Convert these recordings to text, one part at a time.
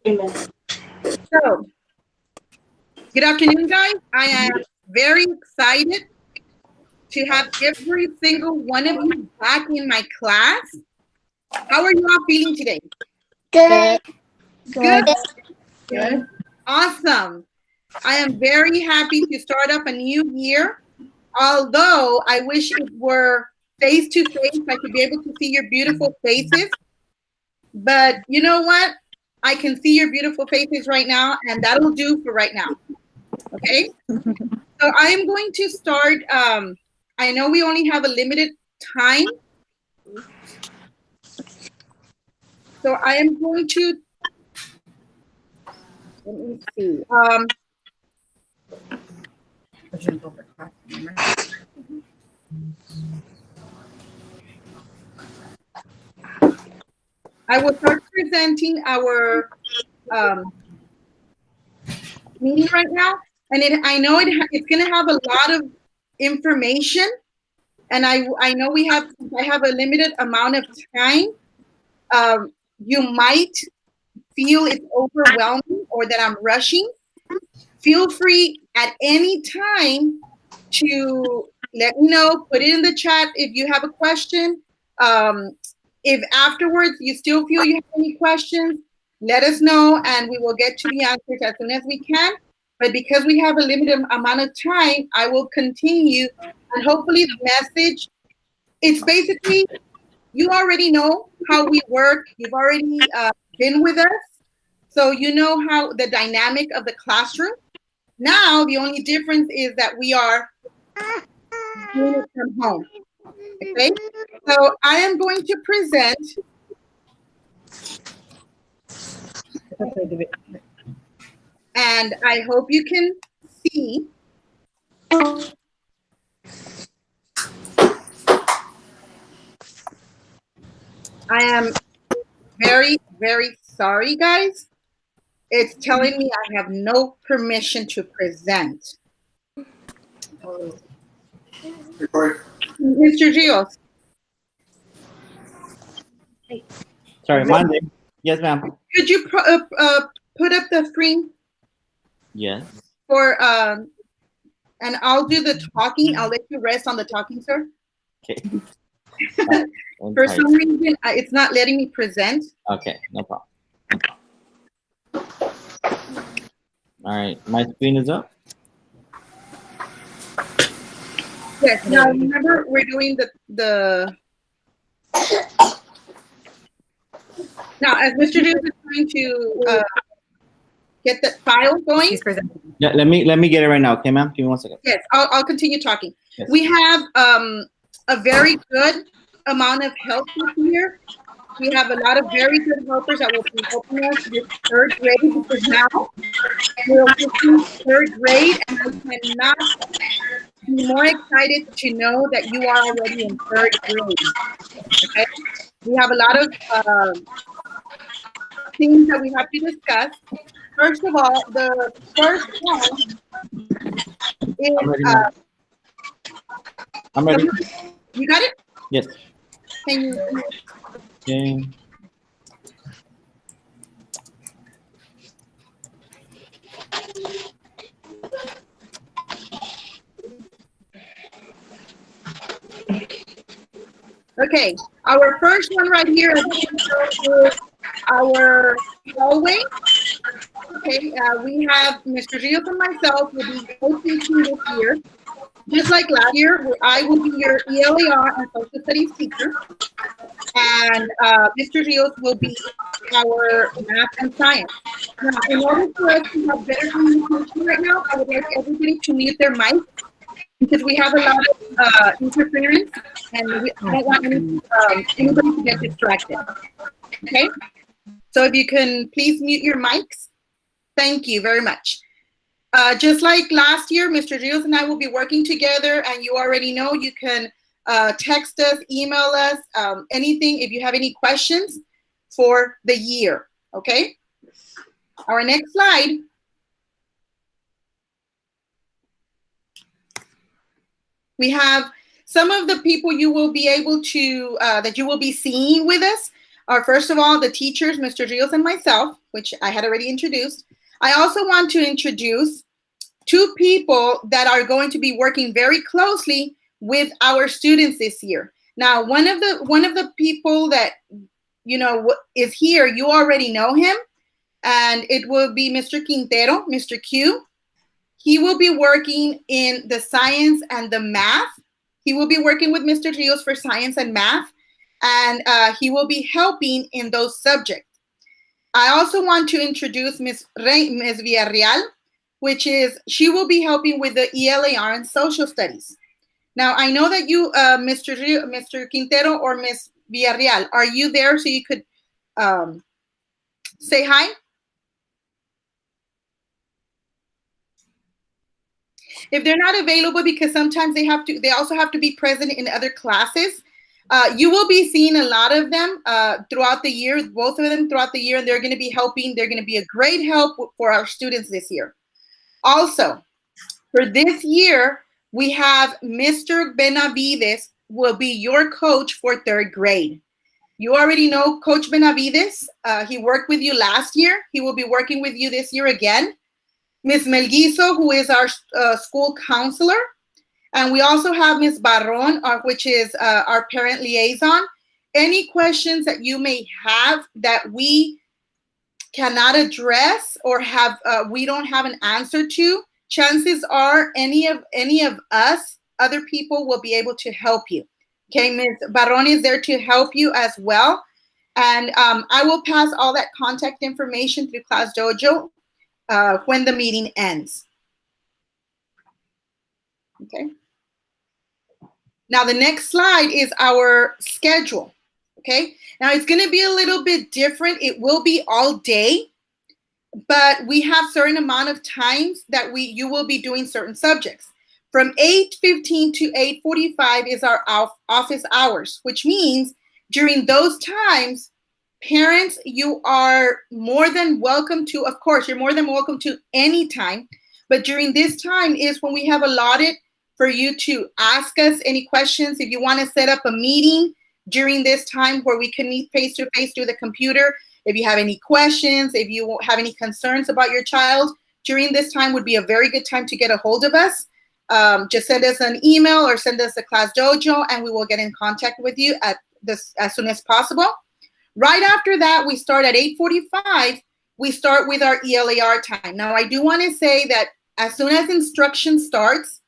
Amen. So, good afternoon, guys. I am very excited to have every single one of you back in my class. How are you all feeling today? Good. Good? Good. Awesome. I am very happy to start up a new year. Although I wish it were face to face, I could be able to see your beautiful faces. But you know what? I can see your beautiful faces right now, and that'll do for right now. Okay? So I am going to start. I know we only have a limited time. So I am going to, let me see. I will start presenting our meeting right now. And I know it's going to have a lot of information. And I know I have a limited amount of time. You might feel it's overwhelming or that I'm rushing. Feel free at any time to let me know, put it in the chat if you have a question. If afterwards you still feel you have any questions, let us know and we will get to the answers as soon as we can. But because we have a limited amount of time, I will continue, and hopefully the message, it's basically, you already know how we work. You've already been with us. So you know how the dynamic of the classroom. Now, the only difference is that we are doing it from home. Okay? So I am going to present. And I hope you can see. I am very, very sorry, guys. It's telling me I have no permission to present. Mr. Rios. Sorry, Monday. Yes, ma'am. Could you put up the screen? Yes. For and I'll do the talking. I'll let you rest on the talking, sir. Okay. For some reason, it's not letting me present. Okay, no problem. All right, my screen is up. Yes. Now remember, we're doing the. Now, as Mr. Duke is trying to get the file going. Yeah, let me get it right now. Okay, ma'am. Give me 1 second. Yes, I'll continue talking. Yes. We have a very good amount of help here. We have a lot of very good helpers that will be helping us with third grade, because now we're approaching third grade, and I cannot be more excited to know that you are already in third grade. Okay, we have a lot of things that we have to discuss. First of all, the first one is. I'm ready. You got it? Yes. Can you? Okay. Okay, our first one right here is our hallway. Okay, we have Mr. Rios and myself will be co-teaching this year. Just like last year, I will be your ELAR and social studies teacher, and Mr. Rios will be our math and science. Now, in order for us to have better communication right now, I would like everybody to mute their mic, because we have a lot of interference, and we don't want anybody to get distracted. Okay? So if you can please mute your mics. Thank you very much. Just like last year, Mr. Rios and I will be working together, and you already know you can text us, email us, anything if you have any questions for the year. Okay? Our next slide. We have some of the people you will be able to, that you will be seeing with us. are, first of all, the teachers, Mr. Rios and myself, which I had already introduced. I also want to introduce two people that are going to be working very closely with our students this year. Now, one of the people that is here, you already know him, and it will be Mr. Quintero, Mr. Q. He will be working in the science and the math. He will be working with Mr. Rios for science and math, and he will be helping in those subjects. I also want to introduce Ms. Villarreal, she will be helping with the ELAR and social studies. Now, I know that you, Mr. Quintero or Ms. Villarreal, are you there so you could say hi? If they're not available, because sometimes they also have to be present in other classes. You will be seeing a lot of them throughout the year, both of them throughout the year, and they're going to be helping. They're going to be a great help for our students this year. Also, for this year, we have Mr. Benavides will be your coach for 3rd grade. You already know Coach Benavides. He worked with you last year. He will be working with you this year again. Ms. Melguizo, who is our school counselor. And we also have Ms. Barron, which is our parent liaison. Any questions that you may have that we cannot address or we don't have an answer to, chances are any of us, other people, will be able to help you. Okay, Ms. Barron is there to help you as well. And I will pass all that contact information through Class Dojo when the meeting ends. Okay. Now the next slide is our schedule. Okay. Now it's going to be a little bit different. It will be all day, but we have certain amount of times that you will be doing certain subjects. From 8:15 to 8:45 is our office hours, which means during those times, parents, you are more than welcome to, of course, you're more than welcome to any time, but during this time is when we have allotted for you to ask us any questions. If you want to set up a meeting during this time where we can meet face-to-face through the computer, if you have any questions, if you have any concerns about your child, during this time would be a very good time to get a hold of us. Just send us an email or send us a Class Dojo, and we will get in contact with you as soon as possible. Right after that, we start at 8:45. We start with our ELAR time. Now, I do want to say that as soon as instruction starts,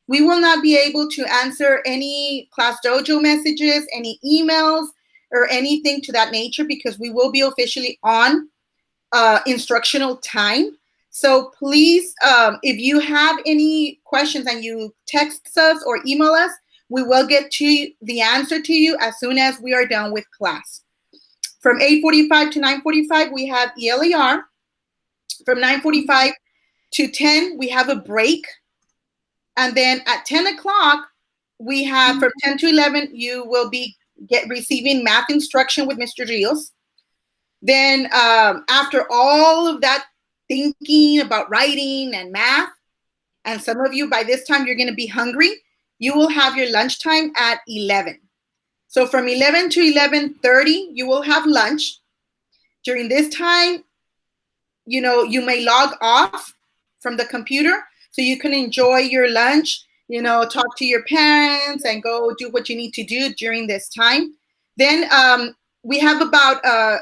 we will not be able to answer any Class Dojo messages, any emails, or anything to that nature, because we will be officially on instructional time. So please, if you have any questions and you text us or email us, we will get to the answer to you as soon as we are done with class. From 8:45 to 9:45, we have ELAR. From 9:45 to 10, we have a break. And then at 10 o'clock, we have from 10 to 11, you will be receiving math instruction with Mr. Rios. Then after all of that thinking about writing and math, and some of you by this time, you're going to be hungry, you will have your lunchtime at 11. So from 11 to 11:30, you will have lunch. During this time, you may log off from the computer so you can enjoy your lunch, talk to your parents and go do what you need to do during this time. Then we have about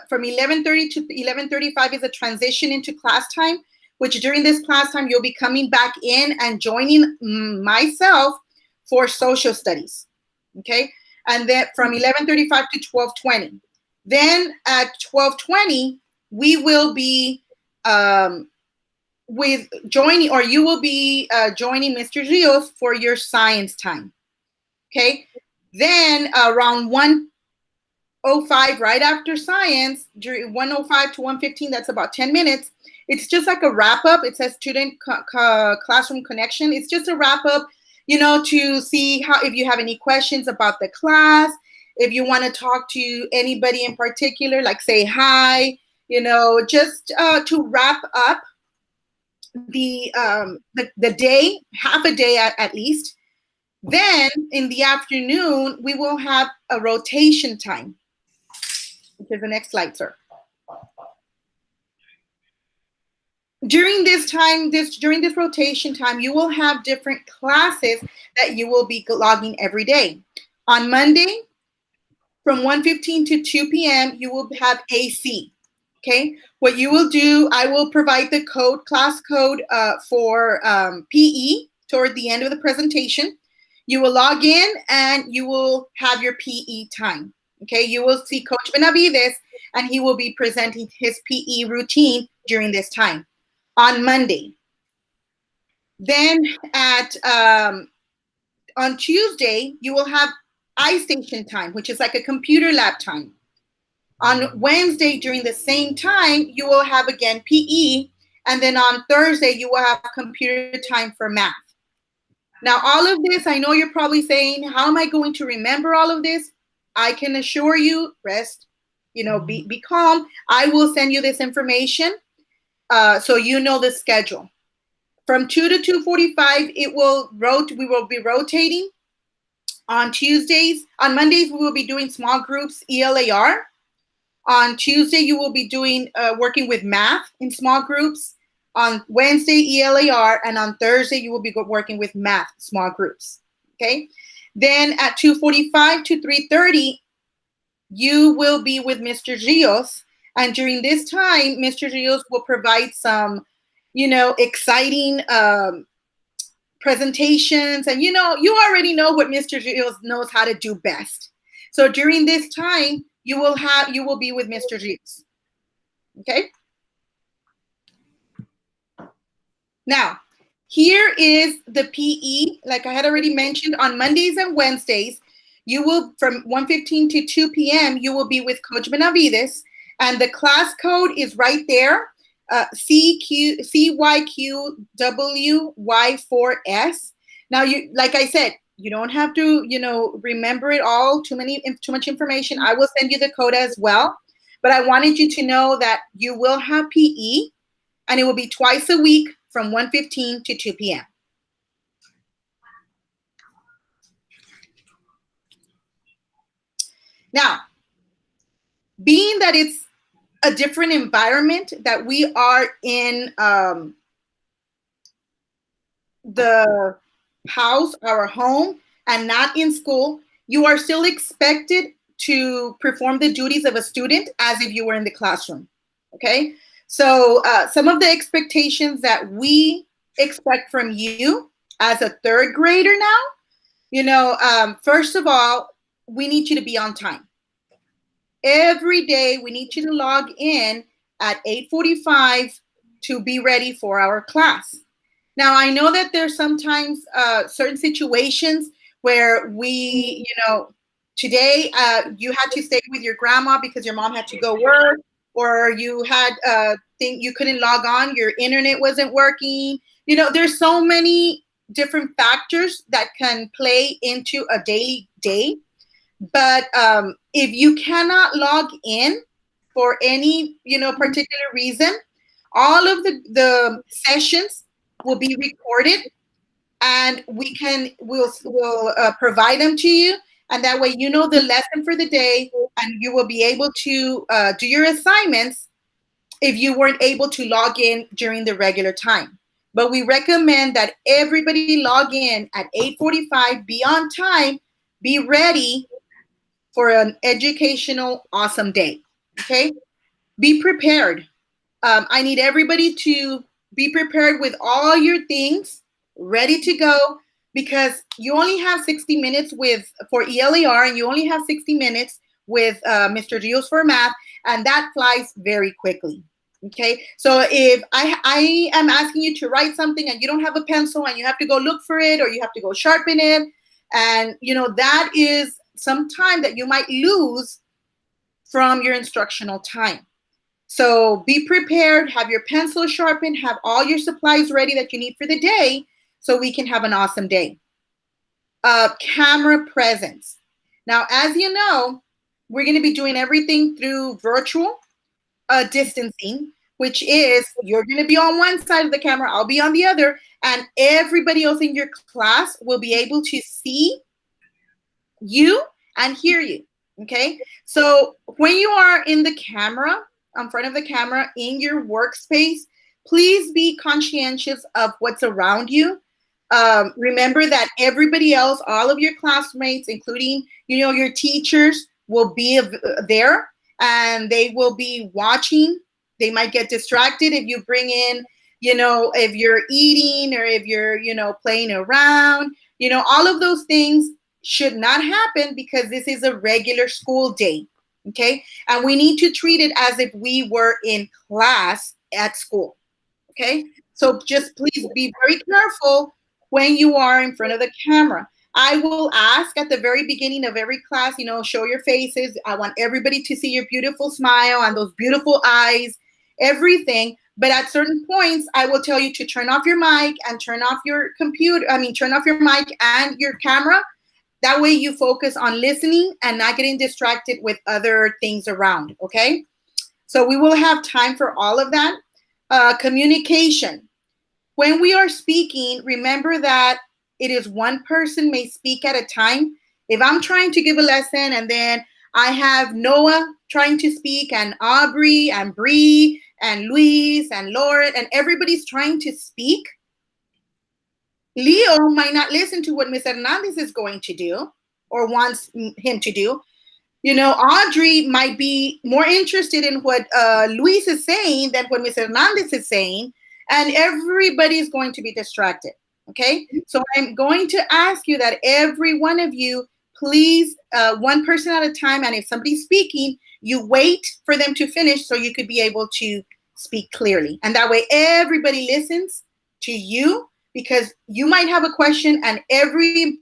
from 11:30 to 11:35 is a transition into class time, which during this class time, you'll be coming back in and joining myself for social studies. Okay. And then from 11:35 to 12:20. Then at 12:20, we will be you will be joining Mr. Rios for your science time. Okay. Then around 1:05, right after science, during 1:05 to 1:15, that's about 10 minutes. It's just like a wrap up. It says student classroom connection. It's just a wrap up, to see if you have any questions about the class, if you want to talk to anybody in particular, like say hi, just to wrap up the day, half a day at least. Then in the afternoon, we will have a rotation time. which is the next slide, sir. During this time, during this rotation time, you will have different classes that you will be logging every day. On Monday, from 1:15 to 2 p.m., you will have AC. Okay, what you will do, I will provide the code, class code for PE toward the end of the presentation. You will log in and you will have your PE time. Okay, you will see Coach Benavides and he will be presenting his PE routine during this time on Monday. Then on Tuesday, you will have iStation time, which is like a computer lab time. On Wednesday, during the same time, you will have again PE, and then on Thursday, you will have computer time for math. Now, all of this, I know you're probably saying, how am I going to remember all of this? I can assure you, rest, be calm. I will send you this information so you know the schedule. From 2 to 2:45, we will be rotating. On Tuesdays, on Mondays, we will be doing small groups, ELAR. On Tuesday, you will be doing working with math in small groups. On Wednesday, ELAR, and on Thursday, you will be working with math small groups. Okay. Then at 2:45 to 3:30, you will be with Mr. Rios, and during this time, Mr. Rios will provide some, exciting presentations, and you already know what Mr. Rios knows how to do best. So during this time, you will be with Mr. Rios. Okay. Now, here is the PE. Like I had already mentioned, on Mondays and Wednesdays, you will, from 1:15 to 2 p.m., you will be with Coach Benavides, and the class code is right there. CYQWY4S. Now, like I said, you don't have to, remember it all, too much information. I will send you the code as well. But I wanted you to know that you will have PE, and it will be twice a week from 1:15 to 2 p.m. Now, being that it's a different environment, that we are in the house, our home, and not in school, you are still expected to perform the duties of a student as if you were in the classroom. Okay, so some of the expectations that we expect from you as a third grader now, first of all, we need you to be on time. Every day, we need you to log in at 8:45 to be ready for our class. Now, I know that there's sometimes certain situations where we, today you had to stay with your grandma because your mom had to go work, or you had you couldn't log on, your internet wasn't working. There's so many different factors that can play into a daily day. But if you cannot log in for any, particular reason, all of the sessions will be recorded, and we'll provide them to you. And that way, you know the lesson for the day, and you will be able to do your assignments if you weren't able to log in during the regular time. But we recommend that everybody log in at 8:45, be on time, be ready for an educational, awesome day. Okay? Be prepared. I need everybody to be prepared with all your things ready to go, because you only have 60 minutes for ELAR, and you only have 60 minutes with Mr. Rios for math, and that flies very quickly. Okay, so if I am asking you to write something and you don't have a pencil and you have to go look for it, or you have to go sharpen it, and that is some time that you might lose from your instructional time. So be prepared, have your pencil sharpened, have all your supplies ready that you need for the day, so we can have an awesome day. Camera presence. Now, as you know, we're going to be doing everything through virtual distancing, which is you're going to be on one side of the camera, I'll be on the other, and everybody else in your class will be able to see you and hear you. Okay, so when you are in the camera, in front of the camera in your workspace, please be conscientious of what's around you. Remember that everybody else, all of your classmates, including your teachers, will be there, and they will be watching. They might get distracted if you bring in, if you're eating or if you're playing around. All of those things should not happen because this is a regular school day. Okay, and we need to treat it as if we were in class at school. Okay, so just please be very careful when you are in front of the camera. I will ask at the very beginning of every class, show your faces. I want everybody to see your beautiful smile and those beautiful eyes, everything. But at certain points, I will tell you to turn off your mic and turn off your computer. I mean, turn off your mic and your camera. That way you focus on listening and not getting distracted with other things around. Okay, so we will have time for all of that. Communication. When we are speaking, remember that it is one person may speak at a time. If I'm trying to give a lesson and then I have Noah trying to speak and Aubrey and Bree and Luis and Lauren and everybody's trying to speak, Leo might not listen to what Miss Hernandez is going to do or wants him to do. Audrey might be more interested in what Luis is saying than what Miss Hernandez is saying, and everybody is going to be distracted. Okay, so I'm going to ask you that every one of you, please, one person at a time, and if somebody's speaking, you wait for them to finish so you could be able to speak clearly, and that way everybody listens to you, because you might have a question, and every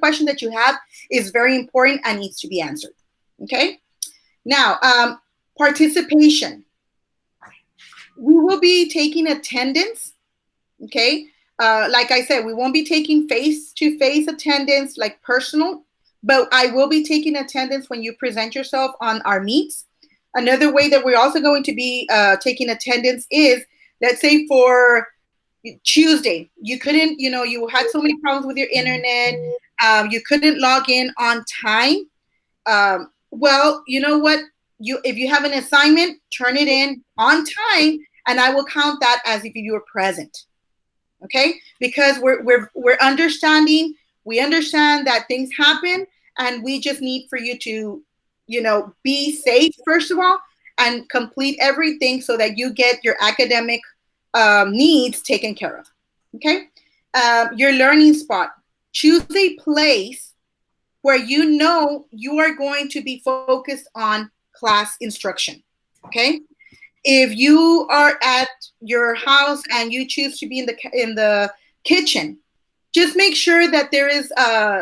question that you have is very important and needs to be answered. Okay, now participation. We will be taking attendance. Okay, like I said, we won't be taking face-to-face attendance, like personal, but I will be taking attendance when you present yourself on our meets. Another way that we're also going to be taking attendance is, let's say for Tuesday, you couldn't, you had so many problems with your internet, you couldn't log in on time. Well, you know what? If you have an assignment, turn it in on time, and I will count that as if you were present. Okay? Because we're understanding. We understand that things happen, and we just need for you to, be safe first of all, and complete everything so that you get your academic needs taken care of. Okay? Your learning spot. Choose a place where you are going to be focused on class instruction. Okay? If you are at your house and you choose to be in the kitchen, just make sure that there is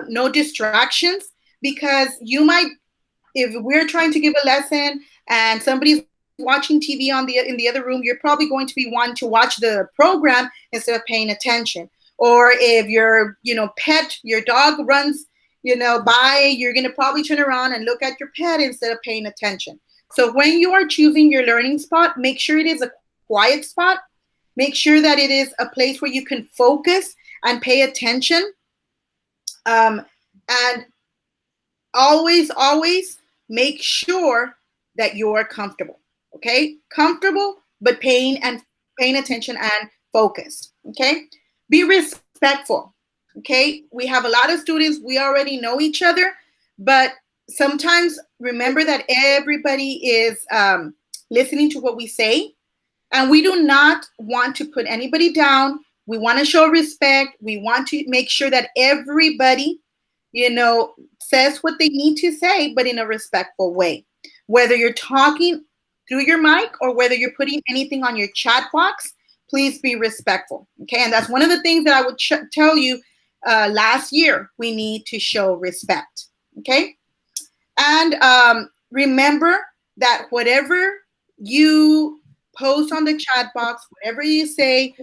no distractions, because you might, if we're trying to give a lesson and somebody's watching TV in the other room, you're probably going to be wanting to watch the program instead of paying attention. Or if your pet, your dog runs by, you're going to probably turn around and look at your pet instead of paying attention. So when you are choosing your learning spot, make sure it is a quiet spot. Make sure that it is a place where you can focus and pay attention. And always make sure that you're comfortable. Okay? Comfortable, but paying attention and focused. Okay? Be respectful. Okay? We have a lot of students, we already know each other, but sometimes remember that everybody is listening to what we say, and we do not want to put anybody down. We want to show respect. We want to make sure that everybody, says what they need to say, but in a respectful way. Whether you're talking through your mic or whether you're putting anything on your chat box, please be respectful. Okay, and that's one of the things that I would tell you last year. We need to show respect. Okay, and remember that whatever you post on the chat box, whatever you say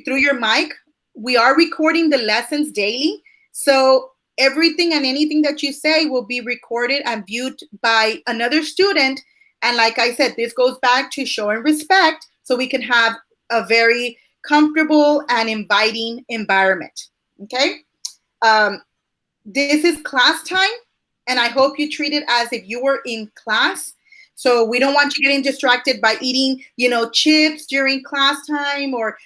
through your mic, we are recording the lessons daily. So everything and anything that you say will be recorded and viewed by another student. And like I said, this goes back to showing respect so we can have a very comfortable and inviting environment. Okay? This is class time, and I hope you treat it as if you were in class. So we don't want you getting distracted by eating, chips during class time, or,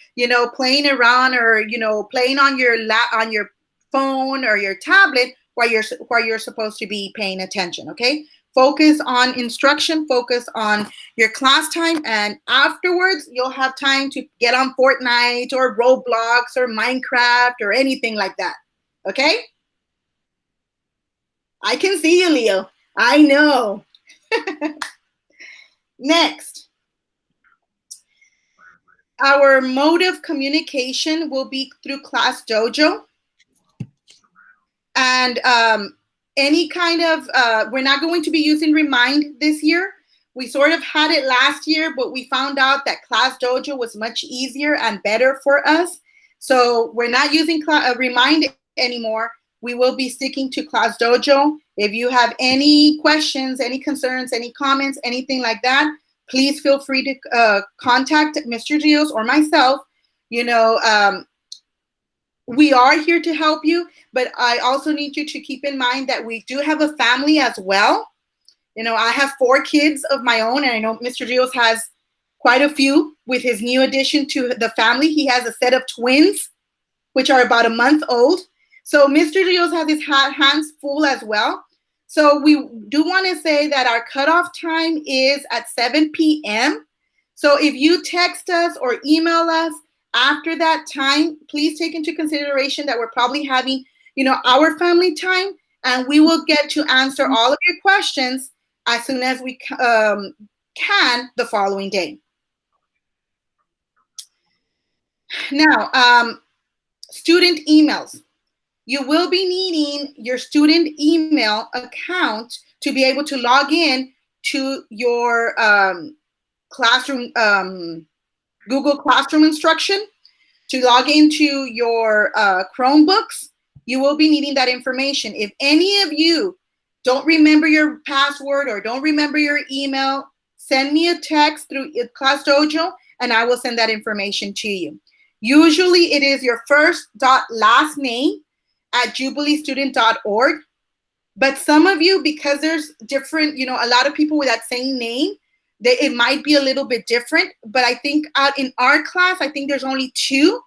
playing around, or, playing on your phone or your tablet while you're supposed to be paying attention. Okay. Focus on instruction, focus on your class time, and afterwards you'll have time to get on Fortnite or Roblox or Minecraft or anything like that. Okay? I can see you, Leo. I know. Next, our mode of communication will be through Class Dojo. And any kind of, we're not going to be using Remind this year. We sort of had it last year, but we found out that Class Dojo was much easier and better for us. So we're not using Remind anymore. We will be sticking to Class Dojo. If you have any questions, any concerns, any comments, anything like that, please feel free to contact Mr. Rios or myself. We are here to help you, but I also need you to keep in mind that we do have a family as well. I have 4 kids of my own, and I know Mr. Rios has quite a few with his new addition to the family. He has a set of twins, which are about a month old. So Mr. Rios has his hands full as well. So we do want to say that our cutoff time is at 7 p.m. So if you text us or email us after that time, please take into consideration that we're probably having, our family time, and we will get to answer all of your questions as soon as we can the following day. Now, student emails. You will be needing your student email account to be able to log in to your classroom, Google Classroom instruction. To log into your Chromebooks, you will be needing that information. If any of you don't remember your password or don't remember your email, send me a text through Class Dojo, and I will send that information to you. Usually it is your first dot last name at jubileestudent.org. But some of you, because there's different, a lot of people with that same name, it might be a little bit different. But I think in our class, I think there's only 2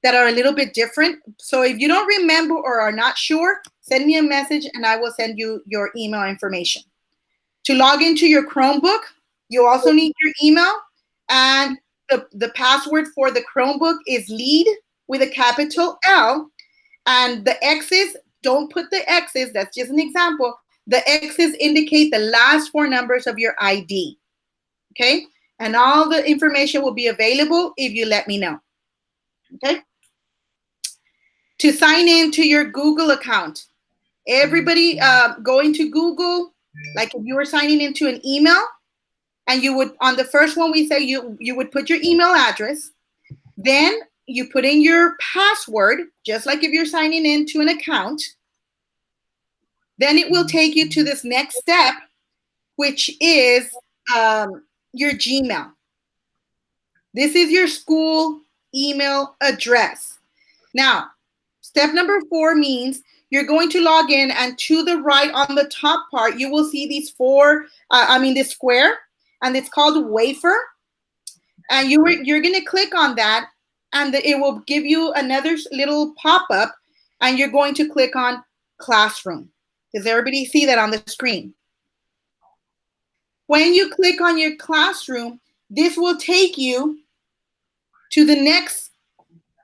that are a little bit different. So if you don't remember or are not sure, send me a message and I will send you your email information. To log into your Chromebook, you also need your email, and the password for the Chromebook is lead with a capital L, and the X's, don't put the X's, that's just an example. The X's indicate the last 4 numbers of your ID, okay? And all the information will be available if you let me know, okay? To sign in to your Google account, everybody go into Google, like if you were signing into an email, and you would, on the first one, we say you would put your email address, then you put in your password, just like if you're signing into an account. Then it will take you to this next step, which is your Gmail. This is your school email address. Now, step number 4 means you're going to log in, and to the right on the top part, you will see these this square, and it's called wafer. And you're going to click on that, and it will give you another little pop-up, and you're going to click on Classroom. Does everybody see that on the screen? When you click on your Classroom, this will take you to the next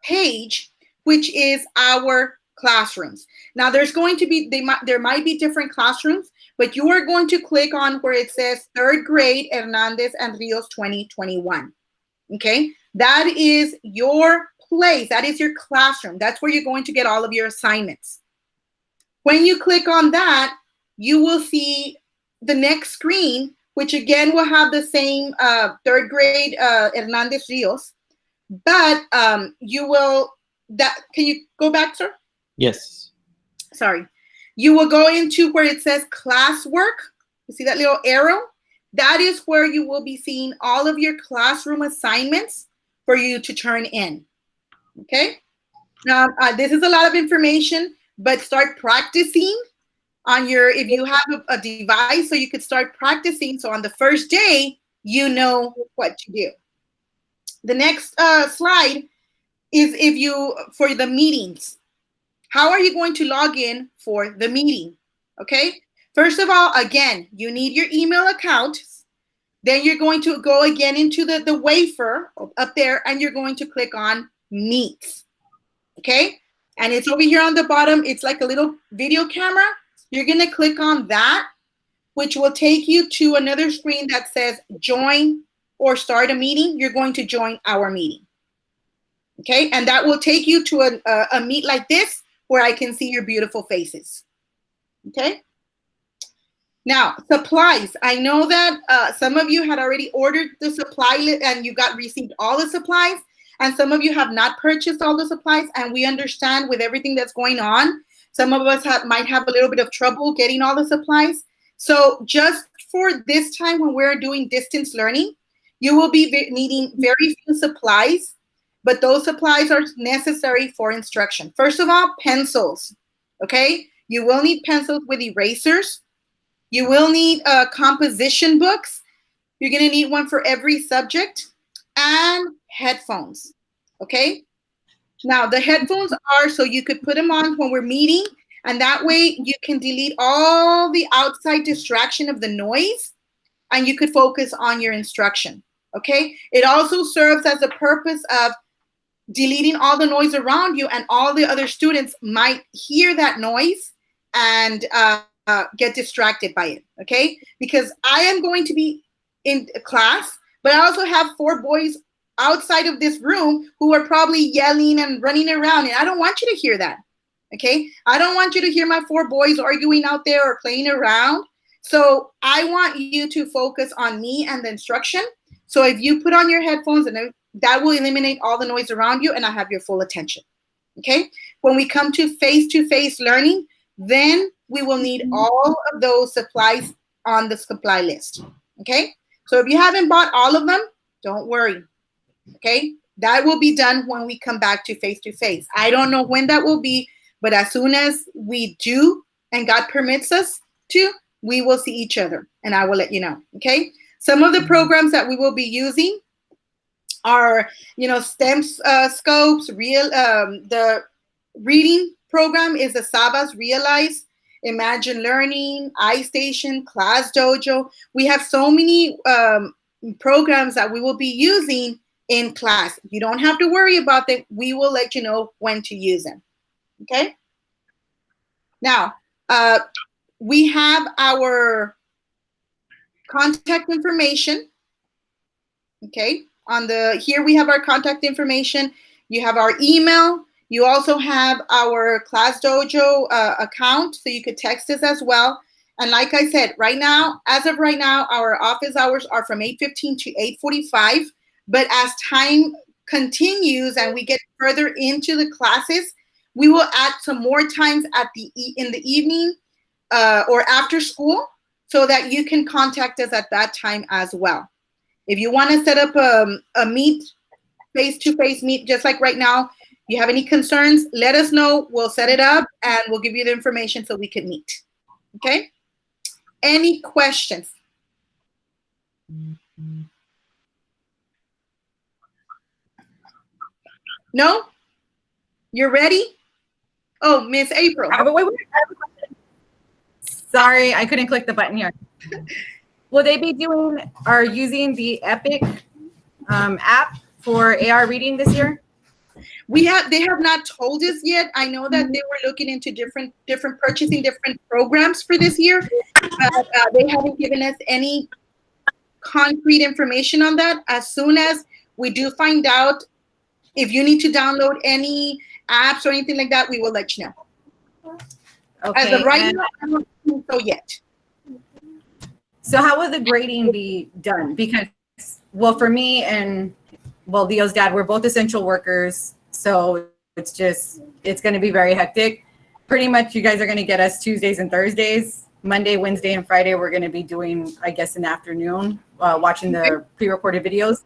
page, which is our classrooms. Now, there's going to be, there might be different classrooms, but you are going to click on where it says 3rd grade Hernandez and Rios 2021. Okay, that is your place. That is your classroom. That's where you're going to get all of your assignments. When you click on that, you will see the next screen, which again will have the same 3rd grade Hernandez Rios, but can you go back, sir? Yes. Sorry. You will go into where it says classwork. You see that little arrow? That is where you will be seeing all of your classroom assignments for you to turn in. Okay? Now, this is a lot of information, but start practicing on your, if you have a device so you could start practicing. So on the first day, you know what to do. The next slide is if you, for the meetings, how are you going to log in for the meeting? Okay. First of all, again, you need your email account. Then you're going to go again into the wafer up there, and you're going to click on Meet. Okay. And it's over here on the bottom. It's like a little video camera. You're going to click on that, which will take you to another screen that says join or start a meeting. You're going to join our meeting. Okay. And that will take you to a meet like this, where I can see your beautiful faces. Okay. Now, supplies. I know that some of you had already ordered the supply list and you received all the supplies, and some of you have not purchased all the supplies, and we understand with everything that's going on, some of us might have a little bit of trouble getting all the supplies. So just for this time when we're doing distance learning, you will be needing very few supplies, but those supplies are necessary for instruction. First of all, pencils, okay? You will need pencils with erasers. You will need composition books. You're gonna need one for every subject, and headphones, okay? Now, the headphones are so you could put them on when we're meeting, and that way you can delete all the outside distraction of the noise, and you could focus on your instruction, okay? It also serves as a purpose of deleting all the noise around you, and all the other students might hear that noise and get distracted by it, okay? Because I am going to be in class, but I also have 4 boys outside of this room who are probably yelling and running around, and I don't want you to hear that, okay? I don't want you to hear my 4 boys arguing out there or playing around. So I want you to focus on me and the instruction. So if you put on your headphones, and that will eliminate all the noise around you, and I have your full attention, okay? When we come to face-to-face learning, then we will need all of those supplies on the supply list, okay? So if you haven't bought all of them, don't worry, okay? That will be done when we come back to face-to-face. I don't know when that will be, but as soon as we do, and God permits us to, we will see each other, and I will let you know, okay? Some of the programs that we will be using are, STEM scopes, the reading program is the Sabas Realize, Imagine Learning, iStation, Class Dojo. We have so many programs that we will be using in class. You don't have to worry about them. We will let you know when to use them, okay? Now, we have our contact information, okay? Here we have our contact information. You have our email. You also have our Class Dojo account, so you could text us as well. And like I said, as of right now, our office hours are from 8:15 to 8:45. But as time continues and we get further into the classes, we will add some more times in the evening or after school, so that you can contact us at that time as well. If you want to set up a meet, face-to-face meet, just like right now, you have any concerns, let us know. We'll set it up and we'll give you the information so we can meet. Okay? Any questions? No? You're ready? Oh, Miss April. Wait. Sorry, I couldn't click the button here. Will they be using the Epic app for AR reading this year? They have not told us yet. I know that they were looking into purchasing different programs for this year, but they haven't given us any concrete information on that. As soon as we do find out if you need to download any apps or anything like that, we will let you know. Okay. As of right now, I don't think so yet. So how will the grading be done? Because, well, for me and, Leo's dad, we're both essential workers. So it's going to be very hectic. Pretty much you guys are going to get us Tuesdays and Thursdays. Monday, Wednesday, and Friday, we're going to be doing, I guess, in the afternoon, watching the pre-recorded videos.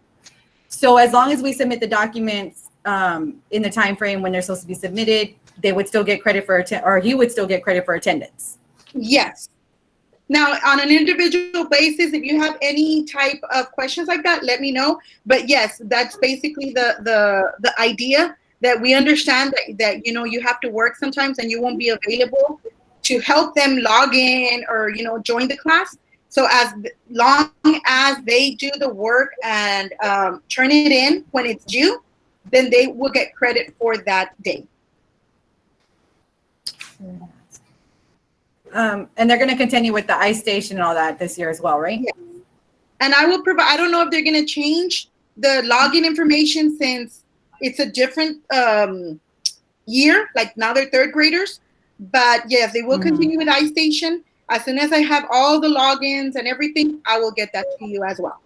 So as long as we submit the documents in the time frame when they're supposed to be submitted, they would still get credit for he would still get credit for attendance. Yes. Now, on an individual basis, if you have any type of questions like that, let me know. But yes, that's basically the idea, that we understand that you have to work sometimes and you won't be available to help them log in or join the class. So as long as they do the work and turn it in when it's due, then they will get credit for that day. And they're going to continue with the ice station and all that this year as well, right? Yeah. And I will provide, I don't know if they're going to change the login information since it's a different year, like now they're third graders. But yes, they will continue with iStation. As soon as I have all the logins and everything, I will get that to you as well.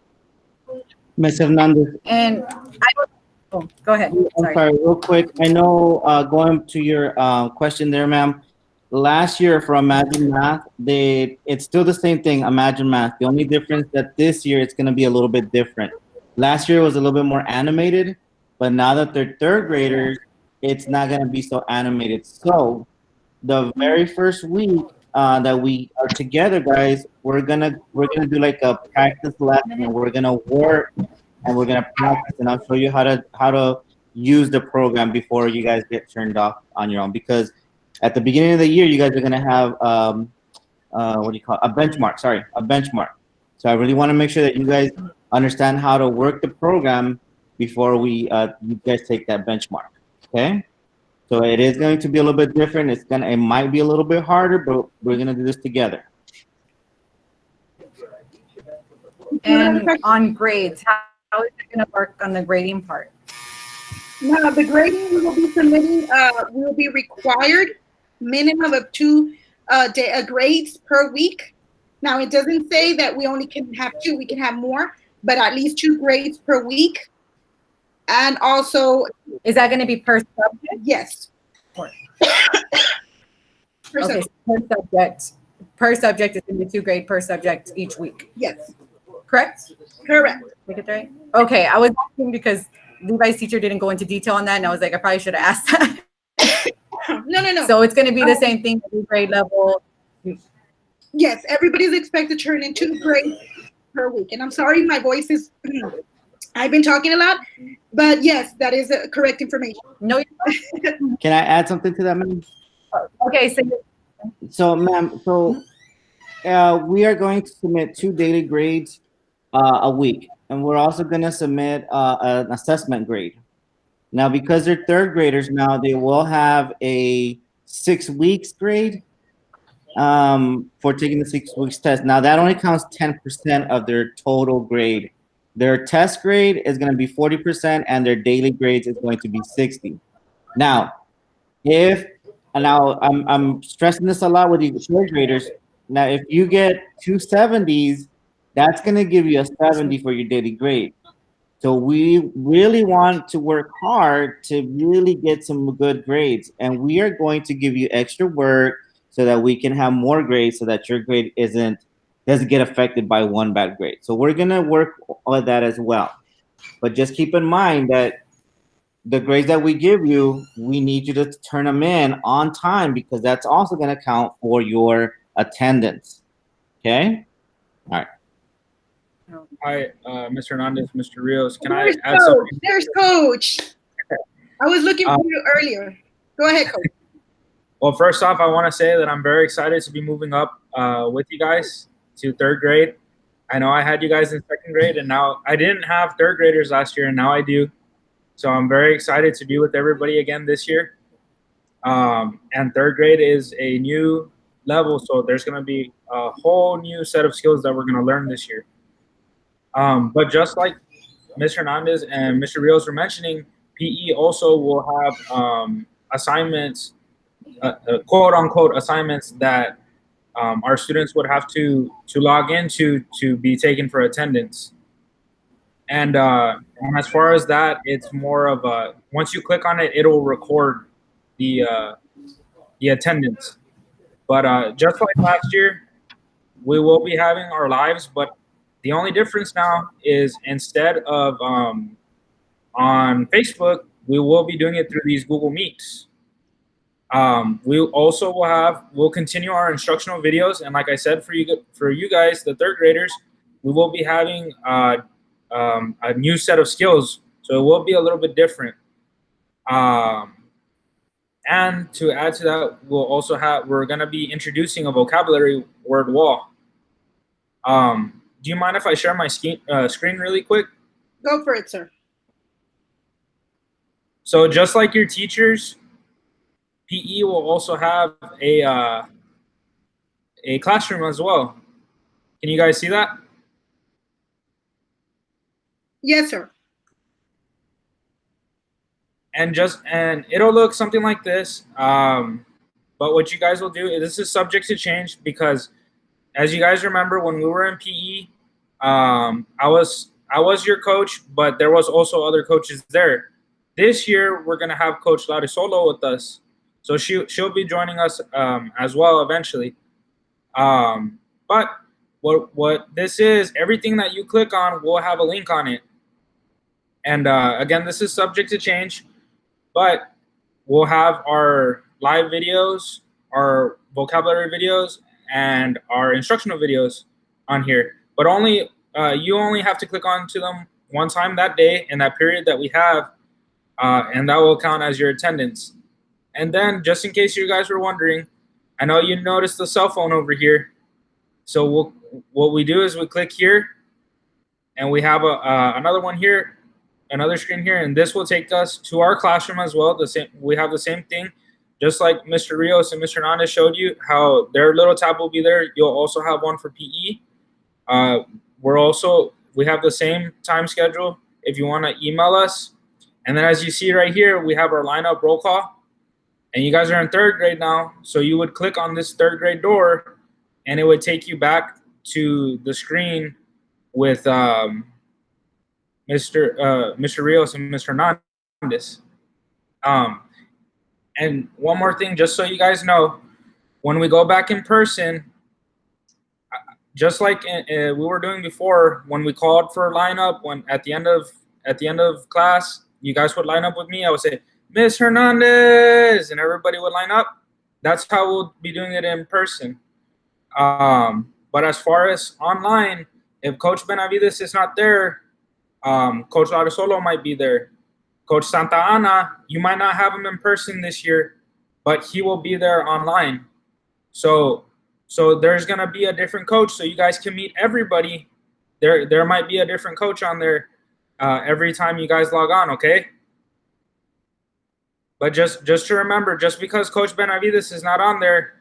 Ms. Hernandez, And go ahead. I'm sorry, real quick. I know going to your question there, ma'am. Last year for Imagine Math, it's still the same thing, Imagine Math. The only difference that this year it's going to be a little bit different. Last year was a little bit more animated, but now that they're third graders, it's not going to be so animated. So the very first week that we are together, guys, we're gonna do like a practice lesson, and we're gonna work and we're gonna practice, and I'll show you how to use the program before you guys get turned off on your own. Because at the beginning of the year, you guys are gonna have what do you call it? A benchmark? Sorry, a benchmark. So I really want to make sure that you guys understand how to work the program before you guys take that benchmark. Okay. So it is going to be a little bit different. It might be a little bit harder, but we're gonna do this together. And on grades, how is it gonna work on the grading part? Now, the grading we will be submitting, we will be required minimum of 2 grades per week. Now, it doesn't say that we only can have 2, we can have more, but at least 2 grades per week. And also, is that going to be per subject? Yes. Per subject. Per subject is going to be 2 grade per subject each week. Yes. Correct? Correct. Make it right? Okay, I was asking because Levi's teacher didn't go into detail on that, and I was like, I probably should have asked that. No. So it's going to be the same thing at the grade level. Yes, everybody's expected to turn in 2 grades per week. And I'm sorry, my voice is, I've been talking a lot, but yes, that is correct information. No, Can I add something to that, ma'am? Okay, so ma'am, we are going to submit 2 daily grades a week, and we're also going to submit an assessment grade. Now, because they're third graders now, they will have a 6 weeks grade for taking the 6 weeks test. Now, that only counts 10% of their total grade. Their test grade is going to be 40%, and their daily grades is going to be 60. Now, I'm stressing this a lot with you third graders. Now, if you get 2 70s, that's going to give you a 70 for your daily grade. So we really want to work hard to really get some good grades, and we are going to give you extra work so that we can have more grades, so that your grade doesn't get affected by one bad grade. So we're gonna work on that as well. But just keep in mind that the grades that we give you, we need you to turn them in on time, because that's also gonna count for your attendance. Okay? All right. Hi, Mr. Hernandez, Mr. Rios. Can There's I add Coach. something? There's Coach. I was looking for you earlier. Go ahead, Coach. Well, first off, I want to say that I'm very excited to be moving up with you guys to third grade. I know I had you guys in second grade, and now I didn't have third graders last year, and now I do. So I'm very excited to be with everybody again this year. And third grade is a new level, so there's going to be a whole new set of skills that we're going to learn this year. But just like Mr. Hernandez and Mr. Rios were mentioning, PE also will have assignments, quote unquote assignments that our students would have to log into to be taken for attendance. And as far as that, it's more of a, once you click on it, it'll record the attendance. But just like last year, we will be having our lives, but the only difference now is instead of on Facebook, we will be doing it through these Google Meets. We also we'll continue our instructional videos, and like I said, for you guys, the third graders, we will be having a new set of skills, so it will be a little bit different. And to add to that, we're gonna be introducing a vocabulary word wall. Do you mind if I share my screen really quick? Go for it, sir. So just like your teachers, PE will also have a classroom as well. Can you guys see that? Yes, sir. And it'll look something like this. But what you guys will do, this is subject to change, because as you guys remember, when we were in PE, I was your coach, but there was also other coaches there. This year, we're gonna have Coach Larisolo with us, so she'll be joining us as well eventually. But what this is, everything that you click on will have a link on it. And again, this is subject to change, but we'll have our live videos, our vocabulary videos, and our instructional videos on here. But you only have to click on to them one time that day in that period that we have, and that will count as your attendance. And then, just in case you guys were wondering, I know you noticed the cell phone over here. So what we do is we click here, and we have another one here, another screen here, and this will take us to our classroom as well. We have the same thing, just like Mr. Rios and Mr. Hernandez showed you how their little tab will be there. You'll also have one for PE. We have the same time schedule if you want to email us. And then as you see right here, we have our lineup roll call. And you guys are in third grade now, so you would click on this third grade door, and it would take you back to the screen with Mr. Rios and Mr. Hernandez. And one more thing, just so you guys know, when we go back in person, just like we were doing before, when we called for a lineup, when at the end of class, you guys would line up with me. I would say, Miss Hernandez, and everybody would line up. That's how we'll be doing it in person. But as far as online, if Coach Benavides is not there, Coach Larisolo might be there. Coach Santa Ana, you might not have him in person this year, but he will be there online. So there's gonna be a different coach, so you guys can meet everybody. There might be a different coach on there every time you guys log on, okay? But just to remember, just because Coach Benavides is not on there,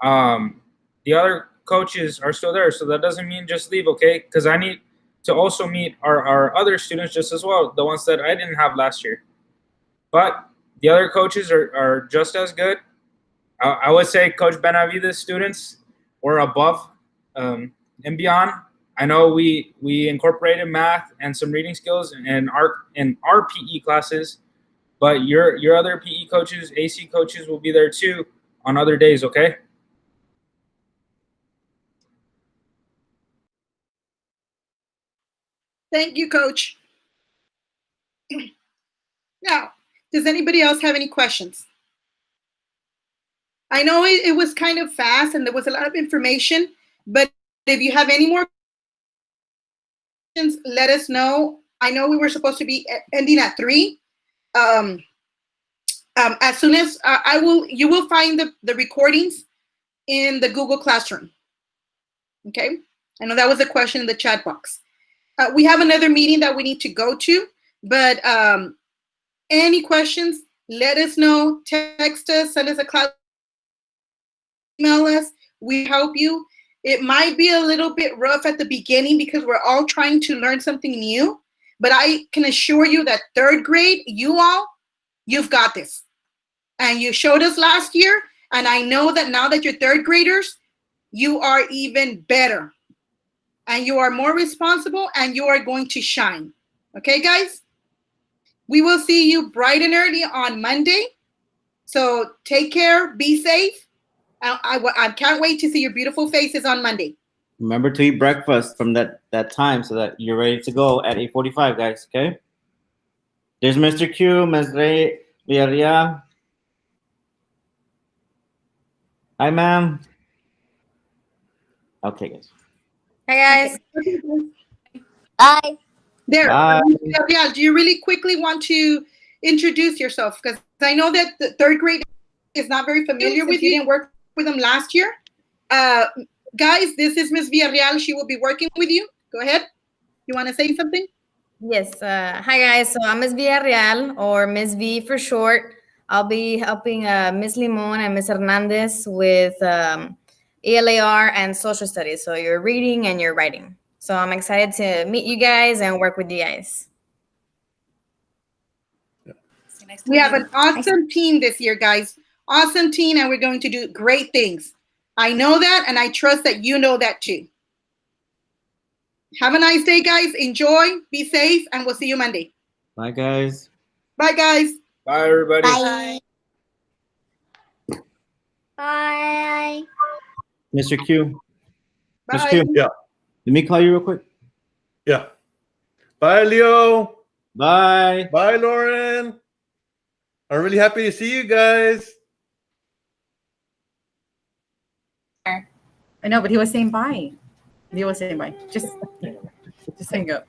the other coaches are still there. So that doesn't mean just leave, okay? Because I need to also meet our other students just as well, the ones that I didn't have last year. But the other coaches are just as good. I would say Coach Benavides students were above and beyond. I know we incorporated math and some reading skills in our PE classes, but your other PE coaches, AC coaches will be there too on other days, okay? Thank you, Coach. Now, does anybody else have any questions? I know it was kind of fast and there was a lot of information, but if you have any more questions, let us know. I know we were supposed to be ending at 3. As soon as you will find the recordings in the Google Classroom. Okay, I know that was a question in the chat box. We have another meeting that we need to go to, but any questions, let us know. Text us, send us a class, email us. We help you. It might be a little bit rough at the beginning because we're all trying to learn something new, but I can assure you that third grade, you've got this. And you showed us last year, and I know that now that you're third graders, you are even better. And you are more responsible, and you are going to shine. Okay, guys? We will see you bright and early on Monday. So take care, be safe. I can't wait to see your beautiful faces on Monday. Remember to eat breakfast from that time so that you're ready to go at 8:45, guys, okay? There's Mr. Q, Ms. Ray, Villarreal. Hi, ma'am. Okay, guys. Hi guys. Bye. There. Bye. Yeah, do you really quickly want to introduce yourself? Because I know that the third grade is not very familiar with you. Didn't work with them last year. Guys, this is Miss Villarreal. She will be working with you. Go ahead. You want to say something? Yes. Hi guys. So I'm Miss Villarreal, or Miss V for short. I'll be helping Miss Limon and Miss Hernandez with ELAR and social studies. So your reading and your writing. So I'm excited to meet you guys and work with you guys. We have an awesome team this year, guys. Awesome team, and we're going to do great things. I know that, and I trust that you know that too. Have a nice day, guys. Enjoy, be safe, and we'll see you Monday. Bye, guys. Bye, guys. Bye, everybody. Bye. Bye. Mr. Q. Bye. Mr. Q. Yeah. Let me call you real quick. Yeah. Bye, Leo. Bye. Bye, Lauren. I'm really happy to see you guys. I know, but he was saying bye. He was saying bye. Just hang up.